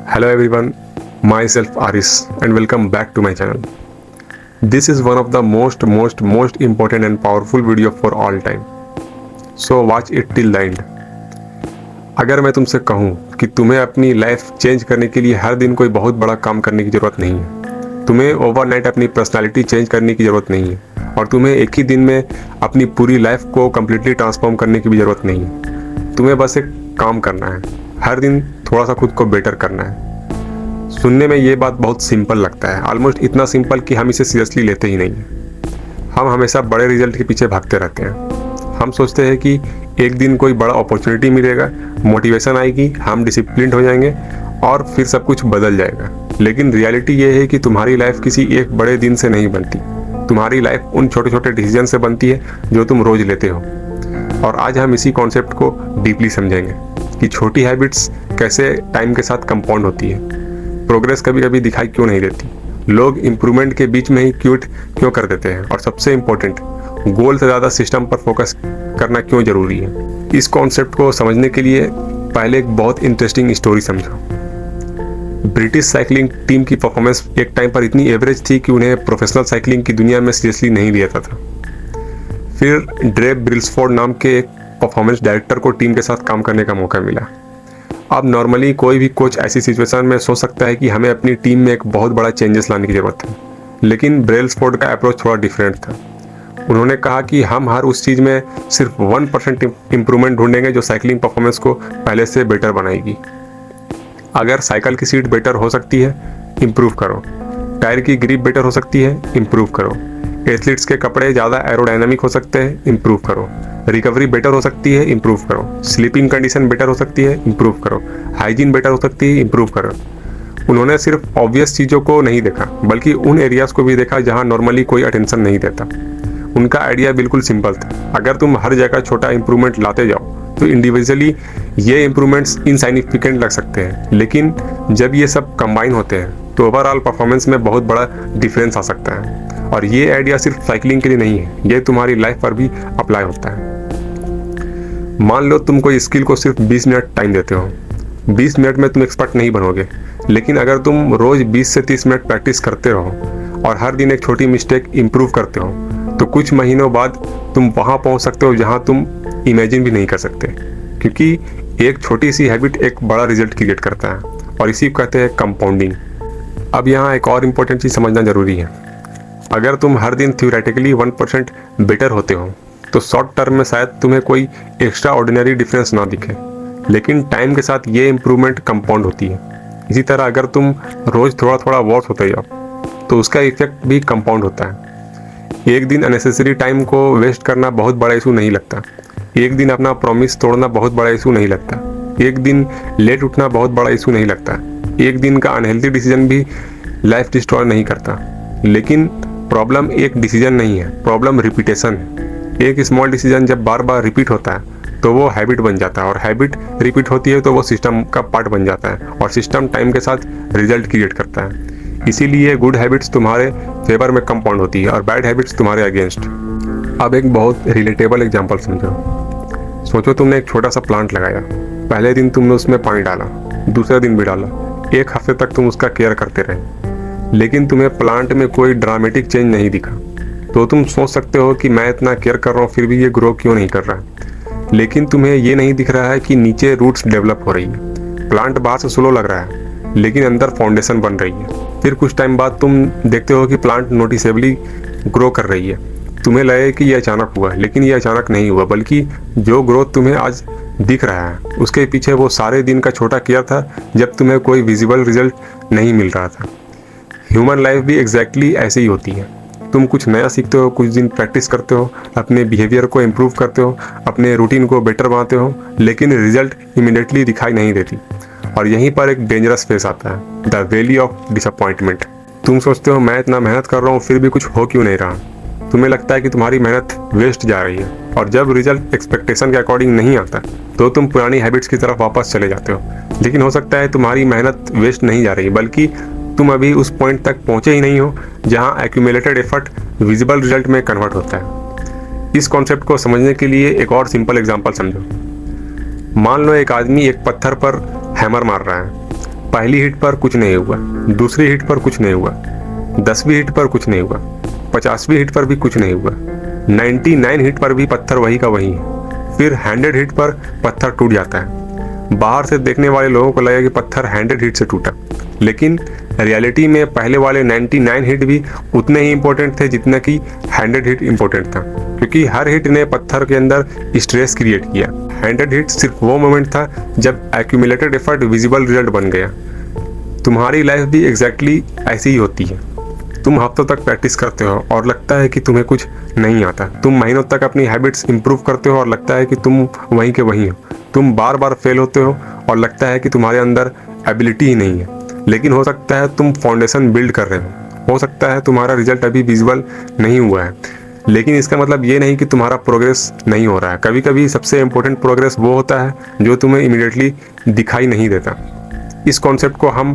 Hello everyone, myself Aris and welcome back to my channel. This is one of the most important and powerful video for all time. So watch it till the end. अगर मैं तुमसे कहूँ कि तुम्हें अपनी life change करने के लिए हर दिन कोई बहुत बड़ा काम करने की ज़रूरत नहीं है, तुम्हें ओवरनाइट अपनी पर्सनालिटी चेंज करने की ज़रूरत नहीं है और तुम्हें एक ही दिन में अपनी पूरी लाइफ को कम्प्लीटली ट्रांसफॉर्म करने की भी ज़रूरत नहीं है। तुम्हें बस एक काम करना है, हर दिन थोड़ा सा खुद को बेटर करना है। सुनने में ये बात बहुत सिंपल लगता है, ऑलमोस्ट इतना सिंपल कि हम इसे सीरियसली लेते ही नहीं हैं। हम हमेशा बड़े रिजल्ट के पीछे भागते रहते हैं। हम सोचते हैं कि एक दिन कोई बड़ा अपॉर्चुनिटी मिलेगा, मोटिवेशन आएगी, हम डिसिप्लिन्ड हो जाएंगे और फिर सब कुछ बदल जाएगा। लेकिन रियलिटी ये है कि तुम्हारी लाइफ किसी एक बड़े दिन से नहीं बनती। तुम्हारी लाइफ उन छोटे छोटे डिसीजन से बनती है जो तुम रोज लेते हो। और आज हम इसी कॉन्सेप्ट को डीपली समझेंगे कि छोटी हैबिट्स कैसे टाइम के साथ कंपाउंड होती है, प्रोग्रेस कभी कभी दिखाई क्यों नहीं देती, लोग इम्प्रूवमेंट के बीच में ही क्विट क्यों कर देते हैं और सबसे इम्पोर्टेंट, गोल से ज़्यादा सिस्टम पर फोकस करना क्यों ज़रूरी है। इस कॉन्सेप्ट को समझने के लिए पहले एक बहुत इंटरेस्टिंग स्टोरी समझो। ब्रिटिश साइकिलिंग टीम की परफॉर्मेंस एक टाइम पर इतनी एवरेज थी कि उन्हें प्रोफेशनल साइकिलिंग की दुनिया में सीरियसली नहीं लिया जाता था। फिर ड्रेव ब्रिल्सफोर्ड नाम के एक परफॉर्मेंस डायरेक्टर को टीम के साथ काम करने का मौका मिला। अब नॉर्मली कोई भी कोच ऐसी सिचुएशन में सोच सकता है कि हमें अपनी टीम में एक बहुत बड़ा चेंजेस लाने की ज़रूरत है, लेकिन ब्रेल्सफोर्ड का अप्रोच थोड़ा डिफरेंट था। उन्होंने कहा कि हम हर उस चीज़ में सिर्फ 1% इम्प्रूवमेंट ढूंढेंगे जो साइकिलिंग परफॉर्मेंस को पहले से बेटर बनाएगी। अगर साइकिल की सीट बेटर हो सकती है, इम्प्रूव करो। टायर की ग्रिप बेटर हो सकती है, इम्प्रूव करो। एथलीट्स के कपड़े ज़्यादा एरोडायनामिक हो सकते हैं, इम्प्रूव करो। रिकवरी बेटर हो सकती है, इम्प्रूव करो। स्लीपिंग कंडीशन बेटर हो सकती है, इम्प्रूव करो। हाइजीन बेटर हो सकती है, इम्प्रूव करो। उन्होंने सिर्फ ऑब्वियस चीज़ों को नहीं देखा, बल्कि उन एरियाज़ को भी देखा जहां नॉर्मली कोई अटेंशन नहीं देता। उनका आइडिया बिल्कुल सिंपल था, अगर तुम हर जगह छोटा इंप्रूवमेंट लाते जाओ तो इंडिविजुअली ये इंप्रूवमेंट्स इनसाइग्निफिकेंट लग सकते हैं, लेकिन जब ये सब कंबाइन होते हैं तो ओवरऑल परफॉर्मेंस में बहुत बड़ा डिफरेंस आ सकता है। और ये आइडिया सिर्फ साइकिलिंग के लिए नहीं है, ये तुम्हारी लाइफ पर भी अप्लाई होता है। मान लो तुम कोई स्किल को सिर्फ 20 मिनट टाइम देते हो। 20 मिनट में तुम एक्सपर्ट नहीं बनोगे, लेकिन अगर तुम रोज 20 से 30 मिनट प्रैक्टिस करते रहो और हर दिन एक छोटी मिस्टेक इंप्रूव करते हो तो कुछ महीनों बाद तुम वहाँ पहुँच सकते हो जहाँ तुम इमेजिन भी नहीं कर सकते, क्योंकि एक छोटी सी हैबिट एक बड़ा रिजल्ट क्रिएट करता है और इसी को कहते हैं कंपाउंडिंग। अब यहाँ एक और इम्पोर्टेंट चीज़ समझना जरूरी है। अगर तुम हर दिन थ्योरेटिकली 1% बेटर होते हो तो शॉर्ट टर्म में शायद तुम्हें कोई एक्स्ट्रा ऑर्डिनरी डिफरेंस ना दिखे, लेकिन टाइम के साथ ये इम्प्रूवमेंट कंपाउंड होती है। इसी तरह अगर तुम रोज़ थोड़ा थोड़ा वर्स होते जाओ तो उसका इफेक्ट भी कंपाउंड होता है। एक दिन अननेसेसरी टाइम को वेस्ट करना बहुत बड़ा इशू नहीं लगता, एक दिन अपना प्रॉमिस तोड़ना बहुत बड़ा इशू नहीं लगता, एक दिन लेट उठना बहुत बड़ा इशू नहीं लगता, एक दिन का अनहेल्दी डिसीजन भी लाइफ डिस्ट्रॉय नहीं करता। लेकिन प्रॉब्लम एक डिसीजन नहीं है, प्रॉब्लम रिपीटेशन है। एक स्मॉल डिसीजन जब बार बार रिपीट होता है तो वो हैबिट बन जाता है और हैबिट रिपीट होती है तो वो सिस्टम का पार्ट बन जाता है और सिस्टम टाइम के साथ रिजल्ट क्रिएट करता है। इसीलिए गुड हैबिट्स तुम्हारे फेवर में कंपाउंड होती है और बैड हैबिट्स तुम्हारे अगेंस्ट। अब एक बहुत रिलेटेबल एग्जांपल समझो। सोचो तुमने एक छोटा सा प्लांट लगाया, पहले दिन तुमने उसमें पानी डाला, दूसरे दिन भी डाला, एक हफ्ते तक तुम उसका केयर करते रहे, लेकिन तुम्हें प्लांट में कोई ड्रामेटिक चेंज नहीं दिखा। तो तुम सोच सकते हो कि मैं इतना केयर कर रहा हूँ फिर भी ये ग्रो क्यों नहीं कर रहा है, लेकिन तुम्हें ये नहीं दिख रहा है कि नीचे रूट्स डेवलप हो रही है। प्लांट बाहर से स्लो लग रहा है लेकिन अंदर फाउंडेशन बन रही है। फिर कुछ टाइम बाद तुम देखते हो कि प्लांट नोटिसेबली ग्रो कर रही है। तुम्हें लगे कि ये अचानक हुआ, लेकिन ये अचानक नहीं हुआ, बल्कि जो ग्रोथ तुम्हें आज दिख रहा है उसके पीछे वो सारे दिन का छोटा केयर था जब तुम्हें कोई विजिबल रिजल्ट नहीं मिल रहा था। ह्यूमन लाइफ भी एग्जैक्टली ऐसे ही होती है। तुम कुछ नया सीखते हो, कुछ दिन प्रैक्टिस करते हो, अपने बिहेवियर को इम्प्रूव करते हो, अपने रूटीन को बेटर बनाते हो, लेकिन रिजल्ट इमीडिएटली दिखाई नहीं देती। और यहीं पर एक डेंजरस फेस आता है, द वैली ऑफ डिसअपॉइंटमेंट। तुम सोचते हो मैं इतना मेहनत कर रहा हूँ फिर भी कुछ हो क्यों नहीं रहा। तुम्हें लगता है कि तुम्हारी मेहनत वेस्ट जा रही है और जब रिजल्ट एक्सपेक्टेशन के अकॉर्डिंग नहीं आता तो तुम पुरानी हैबिट्स की तरफ वापस चले जाते हो। लेकिन हो सकता है तुम्हारी मेहनत वेस्ट नहीं जा रही, बल्कि तुम अभी उस पॉइंट तक पहुंचे ही नहीं हो जहां एक्यूमुलेटेड एफर्ट विजिबल रिजल्ट में कन्वर्ट होता है। इस कॉन्सेप्ट को समझने के लिए एक और सिंपल एग्जांपल समझो। मान लो एक आदमी एक पत्थर पर हैमर मार रहा है, पहली हिट पर कुछ नहीं हुआ, दूसरी हिट पर कुछ नहीं हुआ, 10वीं हिट पर कुछ नहीं हुआ, 50वीं हिट पर भी कुछ नहीं हुआ, 99 हिट पर भी पत्थर वही का वही है। फिर 100 हिट पर पत्थर टूट जाता है। बाहर से देखने वाले लोगों को लगेगा कि पत्थर 100 हिट से टूटा, लेकिन रियलिटी में पहले वाले 99 हिट भी उतने ही इंपॉर्टेंट थे जितना कि 100 हिट इंपॉर्टेंट था, क्योंकि हर हिट ने पत्थर के अंदर स्ट्रेस क्रिएट किया। 100 हिट सिर्फ वो मोमेंट था जब एक्यूमुलेटेड एफर्ट विजिबल रिजल्ट बन गया। तुम्हारी लाइफ भी एग्जैक्टली ऐसी ही होती है। तुम हफ्तों तक प्रैक्टिस करते हो और लगता है कि तुम्हें कुछ नहीं आता। तुम महीनों तक अपनी हैबिट्स इंप्रूव करते हो और लगता है कि तुम वहीं के वहीं हो। तुम बार बार फेल होते हो और लगता है कि तुम्हारे अंदर एबिलिटी ही नहीं है। लेकिन हो सकता है तुम फाउंडेशन बिल्ड कर रहे हो सकता है तुम्हारा रिजल्ट अभी विजिबल नहीं हुआ है, लेकिन इसका मतलब ये नहीं कि तुम्हारा प्रोग्रेस नहीं हो रहा है। कभी कभी सबसे इम्पोर्टेंट प्रोग्रेस वो होता है जो तुम्हें इमीडिएटली दिखाई नहीं देता। इस कॉन्सेप्ट को हम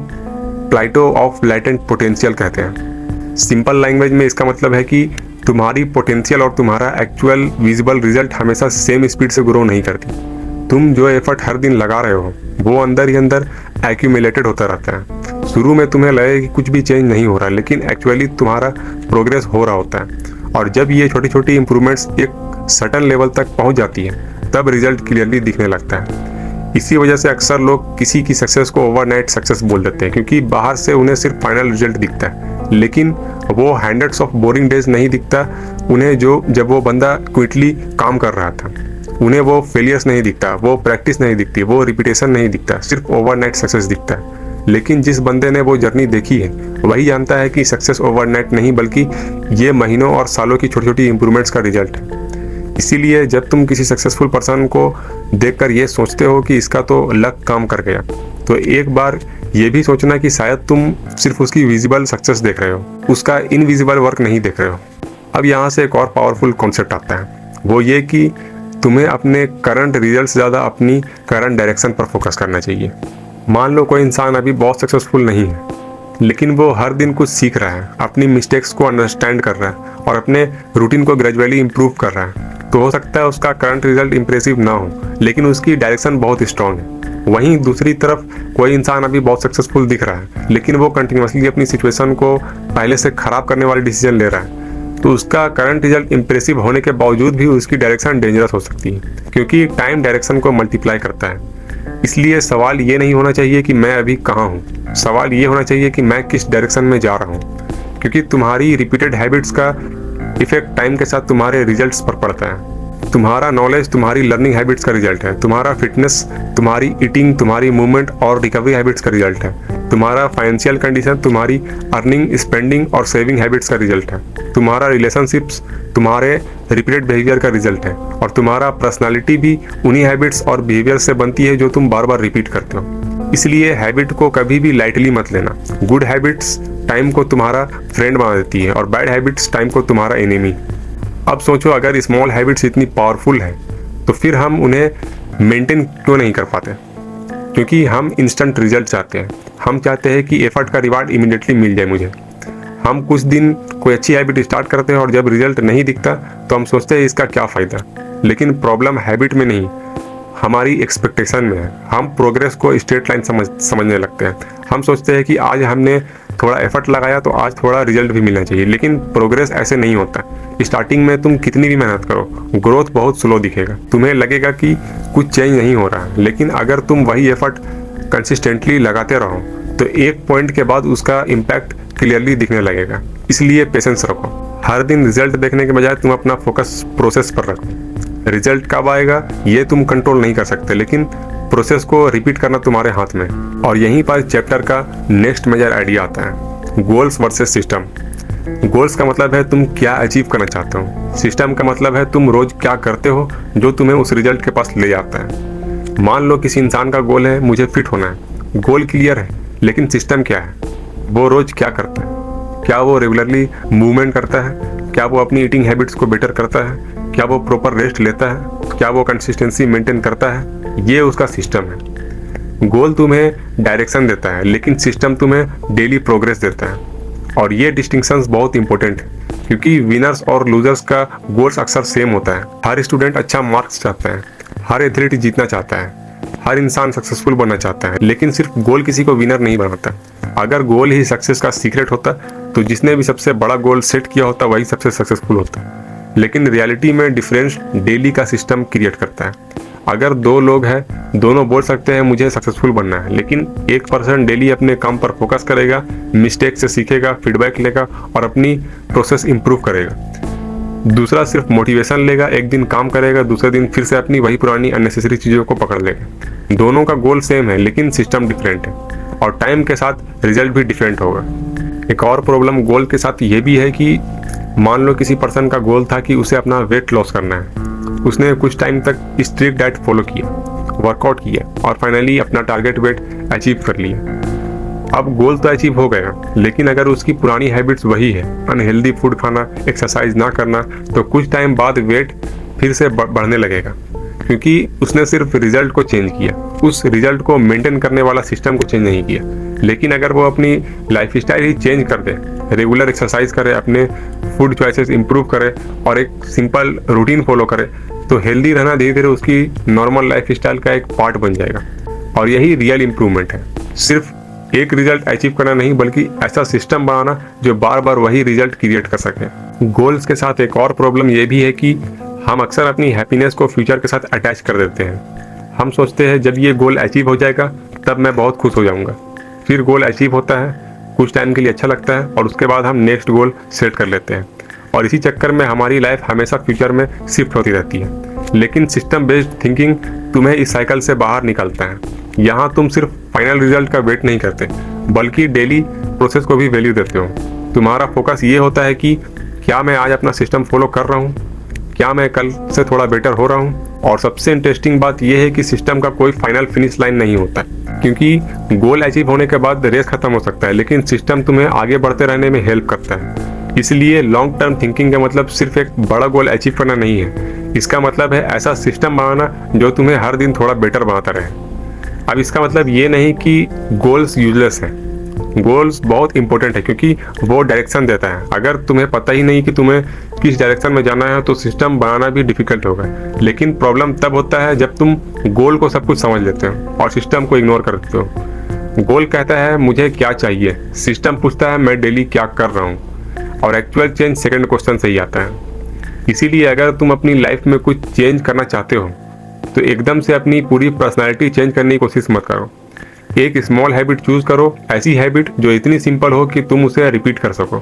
प्लेटो ऑफ लैटेंट पोटेंशियल कहते हैं। सिंपल लैंग्वेज में इसका मतलब है कि तुम्हारी पोटेंशियल और तुम्हारा एक्चुअल विजिबल रिजल्ट हमेशा सेम स्पीड से ग्रो नहीं करती। तुम जो एफर्ट हर दिन लगा रहे हो वो अंदर ही अंदर एक्यूमुलेटेड होता रहता है। शुरू में तुम्हें लगे कि कुछ भी चेंज नहीं हो रहा, लेकिन एक्चुअली तुम्हारा प्रोग्रेस हो रहा होता है। और जब ये छोटी छोटी इंप्रूवमेंट्स एक सर्टेन लेवल तक पहुंच जाती है तब रिजल्ट क्लियरली दिखने लगता है। इसी वजह से अक्सर लोग किसी की सक्सेस को ओवरनाइट सक्सेस बोल देते हैं, क्योंकि बाहर से उन्हें सिर्फ फाइनल रिजल्ट दिखता है, लेकिन वो हंड्रेड्स ऑफ बोरिंग डेज नहीं दिखता उन्हें। जब वो बंदा क्विकली काम कर रहा था उन्हें वो फेलियर्स नहीं दिखता, वो प्रैक्टिस नहीं दिखती, वो रिपीटेशन नहीं दिखता, सिर्फ ओवरनाइट सक्सेस दिखता है। लेकिन जिस बंदे ने वो जर्नी देखी है वही जानता है कि सक्सेस ओवरनाइट नहीं बल्कि ये महीनों और सालों की छोटी छोटी इंप्रूवमेंट्स का रिजल्ट है। इसीलिए जब तुम किसी सक्सेसफुल पर्सन को देखकर ये सोचते हो कि इसका तो लक काम कर गया, तो एक बार ये भी सोचना कि शायद तुम सिर्फ उसकी विजिबल सक्सेस देख रहे हो, उसका इनविजिबल वर्क नहीं देख रहे हो। अब यहाँ से एक और पावरफुल कॉन्सेप्ट आता है, वो ये कि तुम्हें अपने करंट रिजल्ट से ज़्यादा अपनी करंट डायरेक्शन पर फोकस करना चाहिए। मान लो कोई इंसान अभी बहुत सक्सेसफुल नहीं है, लेकिन वो हर दिन कुछ सीख रहा है, अपनी मिस्टेक्स को अंडरस्टैंड कर रहा है और अपने रूटीन को ग्रेजुअली इंप्रूव कर रहा है, तो हो सकता है उसका करंट रिजल्ट इंप्रेसिव ना हो, लेकिन उसकी डायरेक्शन बहुत स्ट्रांग है। वहीं दूसरी तरफ कोई इंसान अभी बहुत सक्सेसफुल दिख रहा है, लेकिन वो कंटिन्यूसली अपनी सिचुएशन को पहले से खराब करने वाले डिसीजन ले रहा है, तो उसका करंट रिजल्ट इंप्रेसिव होने के बावजूद भी उसकी डायरेक्शन डेंजरस हो सकती है, क्योंकि टाइम डायरेक्शन को मल्टीप्लाई करता है। इसलिए सवाल ये नहीं होना चाहिए कि मैं अभी कहाँ हूँ, सवाल ये होना चाहिए कि मैं किस डायरेक्शन में जा रहा हूँ, क्योंकि तुम्हारी रिपीटेड हैबिट्स का इफेक्ट टाइम के साथ तुम्हारे रिजल्ट्स पर पड़ता है। तुम्हारा नॉलेज तुम्हारी लर्निंग हैबिट्स का रिजल्ट है, तुम्हारा फिटनेस तुम्हारी ईटिंग, तुम्हारी मूवमेंट और रिकवरी हैबिट्स का रिजल्ट है, तुम्हारा फाइनेंशियल कंडीशन तुम्हारी अर्निंग, स्पेंडिंग और सेविंग हैबिट्स का रिजल्ट है, तुम्हारा रिलेशनशिप्स तुम्हारे रिपीटेड बिहेवियर का रिजल्ट है, और तुम्हारा पर्सनालिटी भी उन्हीं हैबिट्स और बिहेवियर से बनती है जो तुम बार बार रिपीट करते हो। इसलिए हैबिट को कभी भी लाइटली मत लेना। गुड हैबिट्स टाइम को तुम्हारा फ्रेंड बना देती है और बैड हैबिट्स टाइम को तुम्हारा एनिमी। अब सोचो, अगर स्मॉल हैबिट्स इतनी पावरफुल है तो फिर हम उन्हें मेंटेन क्यों नहीं कर पाते? क्योंकि हम इंस्टेंट रिजल्ट चाहते हैं। हम चाहते हैं कि एफर्ट का रिवार्ड इमीडिएटली मिल जाए मुझे। हम कुछ दिन कोई अच्छी हैबिट स्टार्ट करते हैं और जब रिजल्ट नहीं दिखता तो हम सोचते हैं इसका क्या फ़ायदा। लेकिन प्रॉब्लम हैबिट में नहीं, हमारी एक्सपेक्टेशन में है। हम प्रोग्रेस को स्ट्रेट लाइन समझने लगते हैं। हम सोचते हैं कि आज हमने थोड़ा एफर्ट लगाया तो आज थोड़ा रिजल्ट भी मिलना चाहिए, लेकिन प्रोग्रेस ऐसे नहीं होता। स्टार्टिंग में तुम कितनी भी मेहनत करो, ग्रोथ बहुत स्लो दिखेगा। तुम्हें लगेगा कि कुछ चेंज नहीं हो रहा, लेकिन अगर तुम वही एफर्ट कंसिस्टेंटली लगाते रहो तो एक पॉइंट के बाद उसका इम्पैक्ट क्लियरली दिखने लगेगा। इसलिए पेशेंस रखो। हर दिन रिजल्ट देखने के बजाय तुम अपना फोकस प्रोसेस पर रखो। रिजल्ट कब आएगा ये तुम कंट्रोल नहीं कर सकते, लेकिन प्रोसेस को रिपीट करना तुम्हारे हाथ में। और यहीं पर चैप्टर का नेक्स्ट मेजर आइडिया आता है, गोल्स वर्सेस सिस्टम। गोल्स का मतलब है तुम क्या अचीव करना चाहते हो, सिस्टम का मतलब है तुम रोज क्या करते हो जो तुम्हें उस रिजल्ट के पास ले जाता है। मान लो किसी इंसान का गोल है मुझे फिट होना है, गोल क्लियर है, लेकिन सिस्टम क्या है? वो रोज क्या करता है? क्या वो रेगुलरली मूवमेंट करता है? क्या वो अपनी ईटिंग हैबिट्स को बेटर करता है? क्या वो प्रॉपर रेस्ट लेता है? क्या वो कंसिस्टेंसी मेंटेन करता है? ये उसका सिस्टम है। गोल तुम्हें डायरेक्शन देता है, लेकिन सिस्टम तुम्हें डेली प्रोग्रेस देता है। और ये डिस्टिंक्शंस बहुत इंपॉर्टेंट है, क्योंकि विनर्स और लूजर्स का गोल्स अक्सर सेम होता है। हर स्टूडेंट अच्छा मार्क्स चाहता है, हर एथलीट जीतना चाहता है, हर इंसान सक्सेसफुल बनना चाहता है, लेकिन सिर्फ गोल किसी को विनर नहीं बनाता। अगर गोल ही सक्सेस का सीक्रेट होता तो जिसने भी सबसे बड़ा गोल सेट किया होता वही सबसे सक्सेसफुल होता। लेकिन रियलिटी में डिफरेंस डेली का सिस्टम क्रिएट करता है। अगर दो लोग हैं, दोनों बोल सकते हैं मुझे सक्सेसफुल बनना है, लेकिन एक पर्सन डेली अपने काम पर फोकस करेगा, मिस्टेक से सीखेगा, फीडबैक लेगा और अपनी प्रोसेस इंप्रूव करेगा। दूसरा सिर्फ मोटिवेशन लेगा, एक दिन काम करेगा, दूसरे दिन फिर से अपनी वही पुरानी अननेसेसरी चीज़ों को पकड़ लेगा। दोनों का गोल सेम है, लेकिन सिस्टम डिफरेंट है और टाइम के साथ रिजल्ट भी डिफरेंट होगा। एक और प्रॉब्लम गोल के साथ ये भी है कि मान लो किसी पर्सन का गोल था कि उसे अपना वेट लॉस करना है। उसने कुछ टाइम तक स्ट्रिक्ट डाइट फॉलो किया, वर्कआउट किया और फाइनली अपना टारगेट वेट अचीव कर लिया। अब गोल तो अचीव हो गया, लेकिन अगर उसकी पुरानी हैबिट्स वही है, अनहेल्दी फूड खाना, एक्सरसाइज ना करना, तो कुछ टाइम बाद वेट फिर से बढ़ने लगेगा, क्योंकि उसने सिर्फ रिजल्ट को चेंज किया, उस रिजल्ट को मेंटेन करने वाला सिस्टम को चेंज नहीं किया। लेकिन अगर वो अपनी लाइफस्टाइल ही चेंज कर दे, रेगुलर एक्सरसाइज करे, अपने फूड चॉइसेस इंप्रूव करे और एक सिंपल रूटीन फॉलो करे, तो हेल्दी रहना धीरे धीरे उसकी नॉर्मल लाइफस्टाइल का एक पार्ट बन जाएगा। और यही रियल इंप्रूवमेंट है, सिर्फ एक रिजल्ट अचीव करना नहीं, बल्कि ऐसा सिस्टम बनाना जो बार बार वही रिजल्ट क्रिएट कर सके। गोल्स के साथ एक और प्रॉब्लम ये भी है कि हम अक्सर अपनी हैप्पीनेस को फ्यूचर के साथ अटैच कर देते हैं। हम सोचते हैं जब ये गोल अचीव हो जाएगा तब मैं बहुत खुश हो जाऊंगा। फिर गोल अचीव होता है, कुछ टाइम के लिए अच्छा लगता है और उसके बाद हम नेक्स्ट गोल सेट कर लेते हैं और इसी चक्कर में हमारी लाइफ हमेशा फ्यूचर में शिफ्ट होती रहती है। लेकिन सिस्टम बेस्ड थिंकिंग तुम्हें इस साइकिल से बाहर निकालता है। यहाँ तुम सिर्फ फाइनल रिजल्ट का वेट नहीं करते, बल्कि डेली प्रोसेस को भी वैल्यू देते हो। तुम्हारा फोकस ये होता है कि क्या मैं आज अपना सिस्टम फॉलो कर रहा हूँ, क्या मैं कल से थोड़ा बेटर हो रहा हूँ। और सबसे इंटरेस्टिंग बात यह है कि सिस्टम का कोई फाइनल फिनिश लाइन नहीं होता, क्योंकि गोल अचीव होने के बाद रेस खत्म हो सकता है, लेकिन सिस्टम तुम्हें आगे बढ़ते रहने में हेल्प करता है। इसलिए लॉन्ग टर्म थिंकिंग का मतलब सिर्फ एक बड़ा गोल अचीव करना नहीं है, इसका मतलब है ऐसा सिस्टम बनाना जो तुम्हें हर दिन थोड़ा बेटर बनाता रहे। अब इसका मतलब ये नहीं कि गोल्स यूजलेस है, गोल्स बहुत इंपॉर्टेंट है, क्योंकि वो डायरेक्शन देता है। अगर तुम्हें पता ही नहीं कि तुम्हें किस डायरेक्शन में जाना है तो सिस्टम बनाना भी डिफिकल्ट होगा। लेकिन प्रॉब्लम तब होता है जब तुम गोल को सब कुछ समझ लेते हो और सिस्टम को इग्नोर कर देते हो। गोल कहता है मुझे क्या चाहिए, सिस्टम पूछता है मैं डेली क्या कर रहा हूँ, और एक्चुअल चेंज सेकंड क्वेश्चन से ही आता है। इसीलिए अगर तुम अपनी लाइफ में कुछ चेंज करना चाहते हो तो एकदम से अपनी पूरी पर्सनालिटी चेंज करने की कोशिश मत करो। एक स्मॉल हैबिट चूज करो, ऐसी हैबिट जो इतनी सिंपल हो कि तुम उसे रिपीट कर सको।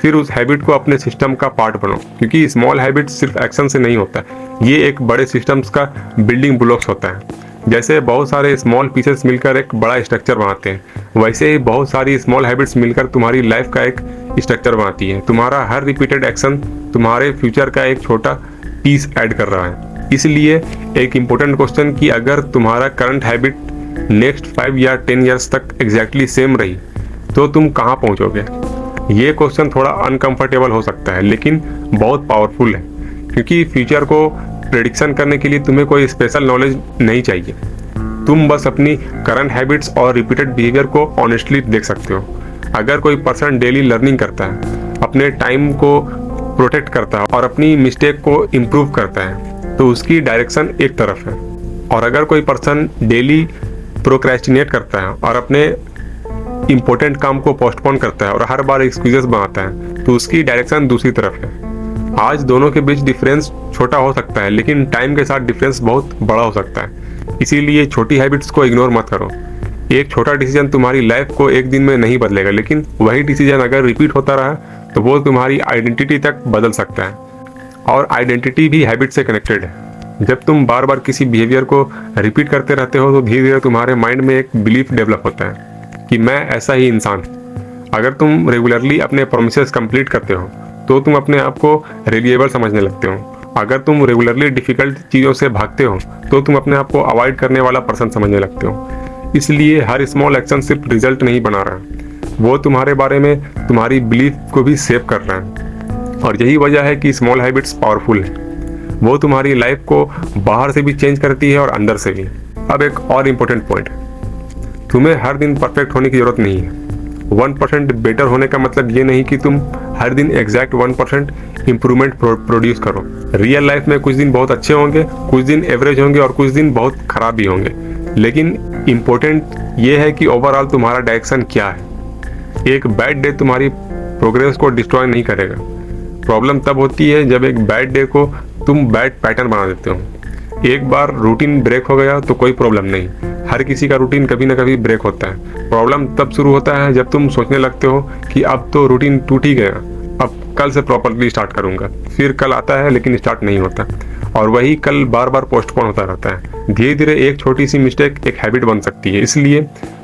फिर उस हैबिट को अपने सिस्टम का पार्ट बनो, क्योंकि स्मॉल हैबिट सिर्फ एक्शन से नहीं होता, ये एक बड़े सिस्टम्स का बिल्डिंग ब्लॉक्स होता है। जैसे बहुत सारे स्मॉल पीसेस मिलकर एक बड़ा स्ट्रक्चर बनाते हैं, वैसे ही बहुत सारी स्मॉल हैबिट्स मिलकर तुम्हारी लाइफ का एक स्ट्रक्चर बनाती है। तुम्हारा हर रिपीटेड एक्शन तुम्हारे फ्यूचर का एक छोटा पीस ऐड कर रहा है। इसलिए एक इम्पोर्टेंट क्वेश्चन कि अगर तुम्हारा करंट हैबिट नेक्स्ट 5 या 10 ईयर्स तक एग्जैक्टली सेम रही तो तुम कहाँ पहुँचोगे। ये क्वेश्चन थोड़ा अनकंफर्टेबल हो सकता है, लेकिन बहुत पावरफुल है, क्योंकि फ्यूचर को प्रेडिक्शन करने के लिए तुम्हें कोई स्पेशल नॉलेज नहीं चाहिए। तुम बस अपनी करंट हैबिट्स और रिपीटेड बिहेवियर को ऑनेस्टली देख सकते हो। अगर कोई पर्सन डेली लर्निंग करता है, अपने टाइम को प्रोटेक्ट करता है और अपनी मिस्टेक को इम्प्रूव करता है, तो उसकी डायरेक्शन एक तरफ है। और अगर कोई पर्सन डेली प्रोक्रेस्टिनेट करता है और अपने इंपॉर्टेंट काम को पोस्टपोन करता है और हर बार एक्सक्यूजेस बनाता है, तो उसकी डायरेक्शन दूसरी तरफ है। आज दोनों के बीच डिफरेंस छोटा हो सकता है, लेकिन टाइम के साथ डिफरेंस बहुत बड़ा हो सकता है। इसीलिए छोटी हैबिट्स को इग्नोर मत करो। एक छोटा डिसीजन तुम्हारी लाइफ को एक दिन में नहीं बदलेगा, लेकिन वही डिसीजन अगर रिपीट होता रहा तो वो तुम्हारी आइडेंटिटी तक बदल सकता है। और आइडेंटिटी भी हैबिट से कनेक्टेड है। जब तुम बार बार किसी बिहेवियर को रिपीट करते रहते हो तो धीरे धीरे तुम्हारे माइंड में एक बिलीफ डेवलप होता है कि मैं ऐसा ही इंसान। अगर तुम रेगुलरली अपने प्रोमिसेस कंप्लीट करते हो तो तुम अपने आप को रिलिएबल समझने लगते हो। अगर तुम रेगुलरली डिफिकल्ट चीज़ों से भागते हो तो तुम अपने आप को अवॉइड करने वाला पर्सन समझने लगते हो। इसलिए हर स्मॉल एक्शन सिर्फ रिजल्ट नहीं बना रहा, वो तुम्हारे बारे में तुम्हारी बिलीफ को भी सेव कर रहा है। और यही वजह है कि स्मॉल हैबिट्स पावरफुल है। वो तुम्हारी लाइफ को बाहर से भी चेंज करती है और अंदर से भी। अब एक और इम्पोर्टेंट पॉइंट, तुम्हें हर दिन परफेक्ट होने की जरूरत नहीं है। 1% बेटर होने का मतलब ये नहीं कि तुम हर दिन एग्जैक्ट 1% इंप्रूवमेंट प्रोड्यूस करो। रियल लाइफ में कुछ दिन बहुत अच्छे होंगे, कुछ दिन एवरेज होंगे और कुछ दिन बहुत खराब भी होंगे। लेकिन इम्पोर्टेंट ये है कि ओवरऑल तुम्हारा डायरेक्शन क्या है। एक बैड डे तुम्हारी प्रोग्रेस को डिस्ट्रॉय नहीं करेगा। प्रॉब्लम तब होती है जब एक बैड डे को तुम बैड पैटर्न बना देते हो। एक बार रूटीन ब्रेक हो गया तो कोई प्रॉब्लम नहीं, हर किसी का रूटीन कभी ना कभी ब्रेक होता है। प्रॉब्लम तब शुरू होता है जब तुम सोचने लगते हो कि अब तो रूटीन टूट ही गया, अब कल से प्रॉपरली स्टार्ट करूंगा। फिर कल आता है लेकिन स्टार्ट नहीं होता, और वही कल बार बार पोस्टपोन होता रहता है। धीरे धीरे एक छोटी सी मिस्टेक एक हैबिट बन सकती है। इसलिए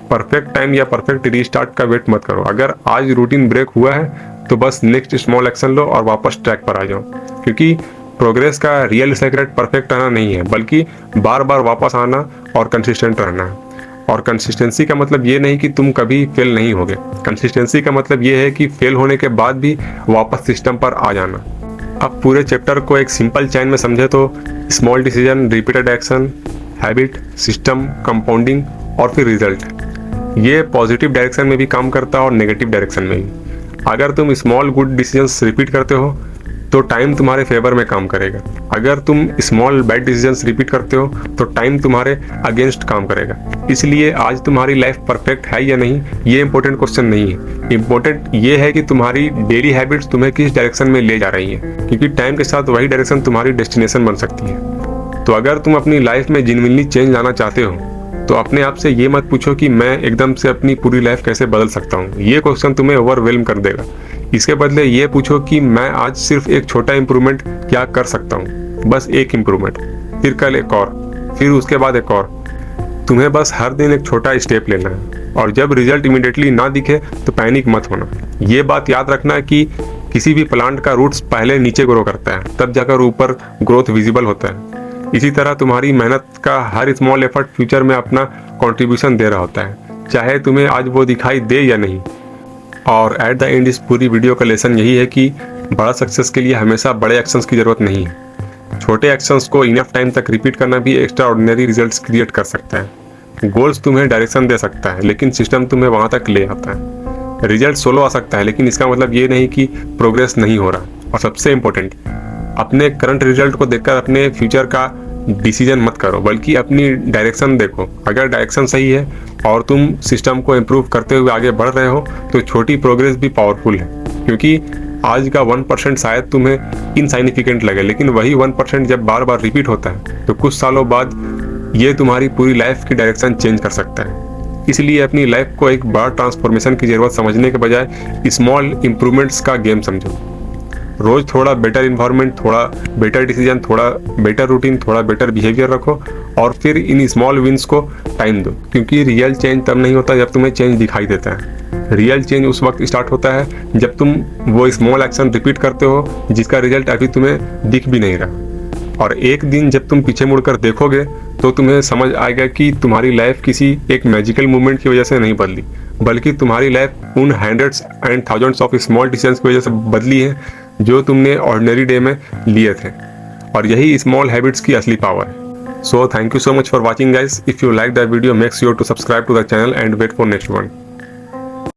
परफेक्ट टाइम या परफेक्ट रीस्टार्ट का वेट मत करो। अगर आज रूटीन ब्रेक हुआ है तो बस नेक्स्ट स्मॉल एक्शन लो और वापस ट्रैक पर आ जाओ, क्योंकि प्रोग्रेस का रियल सीक्रेट परफेक्ट आना नहीं है, बल्कि बार बार वापस आना और कंसिस्टेंट रहना है। और कंसिस्टेंसी का मतलब ये नहीं कि तुम कभी फेल नहीं होगे। कंसिस्टेंसी का मतलब ये है कि फेल होने के बाद भी वापस सिस्टम पर आ जाना। अब पूरे चैप्टर को एक सिंपल चैन में समझे तो small decision, repeated action, habit, system, compounding और फिर रिजल्ट। ये पॉजिटिव डायरेक्शन में भी काम करता है और नेगेटिव डायरेक्शन में भी। अगर तुम स्मॉल गुड डिसीजंस रिपीट करते हो तो टाइम तुम्हारे फेवर में काम करेगा। अगर तुम स्मॉल बैड डिसीजंस रिपीट करते हो तो टाइम तुम्हारे अगेंस्ट काम करेगा। इसलिए आज तुम्हारी लाइफ परफेक्ट है या नहीं, ये इंपॉर्टेंट क्वेश्चन नहीं है। इंपॉर्टेंट ये है कि तुम्हारी डेली हैबिट्स तुम्हें किस डायरेक्शन में ले जा रही हैं, क्योंकि टाइम के साथ वही डायरेक्शन तुम्हारी डेस्टिनेशन बन सकती है। तो अगर तुम अपनी लाइफ में जेन्युइनली चेंज लाना चाहते हो तो अपने आप से ये मत पूछो कि मैं एकदम से अपनी पूरी लाइफ कैसे बदल सकता हूँ। ये क्वेश्चन तुम्हें ओवरवेल्म कर देगा। इसके बदले ये पूछो कि मैं आज सिर्फ एक छोटा इंप्रूवमेंट क्या कर सकता हूँ, बस एक इंप्रूवमेंट, फिर कल एक और, फिर उसके बाद एक और। तुम्हें बस हर दिन एक छोटा स्टेप लेना है, और जब रिजल्ट इमीडिएटली ना दिखे तो पैनिक मत होना। ये बात याद रखना कि किसी भी प्लांट का रूट्स पहले नीचे ग्रो करता है, तब जाकर ऊपर ग्रोथ विजिबल होता है। इसी तरह तुम्हारी मेहनत का हर स्मॉल एफर्ट फ्यूचर में अपना कंट्रीब्यूशन दे रहा होता है, चाहे तुम्हें आज वो दिखाई दे या नहीं। और एट द एंड इस पूरी वीडियो का लेसन यही है कि बड़ा सक्सेस के लिए हमेशा बड़े एक्शंस की जरूरत नहीं है। छोटे एक्शंस को इनफ टाइम तक रिपीट करना भी एक्स्ट्रा ऑर्डिनरी रिजल्ट्स क्रिएट कर सकता है। गोल्स तुम्हें डायरेक्शन दे सकता है, लेकिन सिस्टम तुम्हें वहां तक ले आता है। रिजल्ट सोलो आ सकता है, लेकिन इसका मतलब ये नहीं कि प्रोग्रेस नहीं हो रहा। और सबसे इम्पोर्टेंट, अपने करंट रिजल्ट को देखकर अपने फ्यूचर का डिसीजन मत करो, बल्कि अपनी डायरेक्शन देखो। अगर डायरेक्शन सही है और तुम सिस्टम को इम्प्रूव करते हुए आगे बढ़ रहे हो तो छोटी प्रोग्रेस भी पावरफुल है। क्योंकि आज का 1% शायद तुम्हें इनसाइनिफिकेंट लगे, लेकिन वही 1% जब बार बार रिपीट होता है तो कुछ सालों बाद ये तुम्हारी पूरी लाइफ की डायरेक्शन चेंज कर सकता है। इसलिए अपनी लाइफ को एक बड़ा ट्रांसफॉर्मेशन की जरूरत समझने के बजाय स्मॉल इंप्रूवमेंट्स का गेम समझो। रोज थोड़ा बेटर इन्वायरमेंट, थोड़ा बेटर डिसीजन, थोड़ा बेटर रूटीन, थोड़ा बेटर बिहेवियर रखो, और फिर इन स्मॉल विंस को टाइम दो। क्योंकि रियल चेंज तब नहीं होता जब तुम्हें चेंज दिखाई देता है। रियल चेंज उस वक्त स्टार्ट होता है जब तुम वो स्मॉल एक्शन रिपीट करते हो जिसका रिजल्ट अभी तुम्हें दिख भी नहीं रहा। और एक दिन जब तुम पीछे मुड़कर देखोगे तो तुम्हें समझ आएगा कि तुम्हारी लाइफ किसी एक मैजिकल मूवमेंट की वजह से नहीं बदली, बल्कि तुम्हारी लाइफ उन hundreds and thousands of small decisions की वजह से बदली है जो तुमने ऑर्डिनरी डे में लिए थे। और यही स्मॉल हैबिट्स की असली पावर है। So thank you so much for watching guys. If you like the video, make sure to subscribe to the channel and wait for next one.